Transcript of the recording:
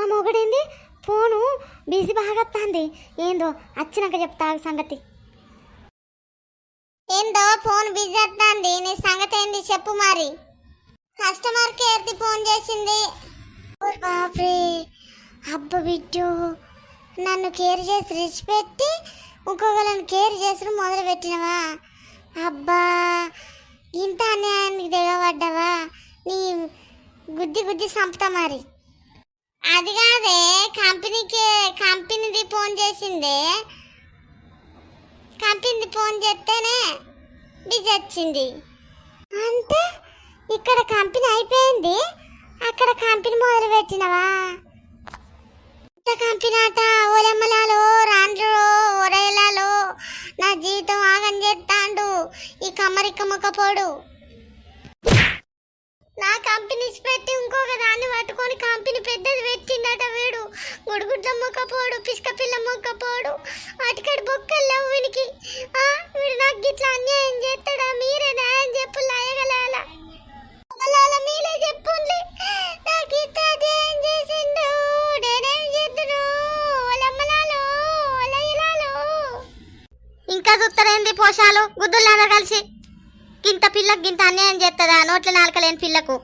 మా మొగడేంది phone busy బాగా వస్తుంది. ఏందో వచ్చినాక చెప్తా సంగతి. ఏందో ఫోన్ బిజీ వస్తుంది, నీ సంగతి ఏంది చెప్పు మరి. కస్టమర్ కేర్ది ఫోన్ చేసింది. బాప్రే, అబ్బ బిడ్డు నన్ను కేర్ చేసి రిచ్ పెట్టి ఇంకొకళ్ళని కేర్ చేసుడు మొదలు పెట్టినవా? అబ్బా ఇంత అన్యాయానికి దిగబడ్డావా? నీ గుద్ది గుద్ది సంపుతా మరి. అది కాదే, కంపెనీది ఫోన్ చేసిందే. కంపెనీది ఫోన్ చేస్తేనే బిజీ వచ్చింది. అంటే ఇక్కడ కంపెనీ అయిపోయింది, అక్కడ కంపెనీ మొదలు పెట్టినవా? కంపెనీ ఆట ఓలెమ్మలాలో రాండ్రో ఒరేలాలో నా జీవితం ఆగం చేస్తాండు ఈ కమ్మరిక్క మొక్కపోడు. నా కంపెనీ పెట్టి ఇంకొక దాన్ని పట్టుకొని కంపెనీ పెద్దది పెట్టిండట వీడు. గుడుగుడ్ల మొక్కపోడు, పిసుక పిల్ల మొక్కపోడు, అటుకడి బొక్కల్లేవు వీనికి. వీడు నాకు ఇట్లా అన్యాయం చేస్తాడా? మీరే న్యాయం చెప్పు లాయగలాల మీరే చెప్పుండి. నాకు ఇట్లా అన్యాయం చేసిండు, నేనేం చేద్దును? ఓలమ్మలాలో ఓలయ్యలాలో. ఇంకా చూస్తారేంది పోషాలు గుద్దుల్లాగా కలిసి? గింత పిల్లకు గింత అన్యాయం చేస్తుందా? నోట్ల నాలుకలేని పిల్లకు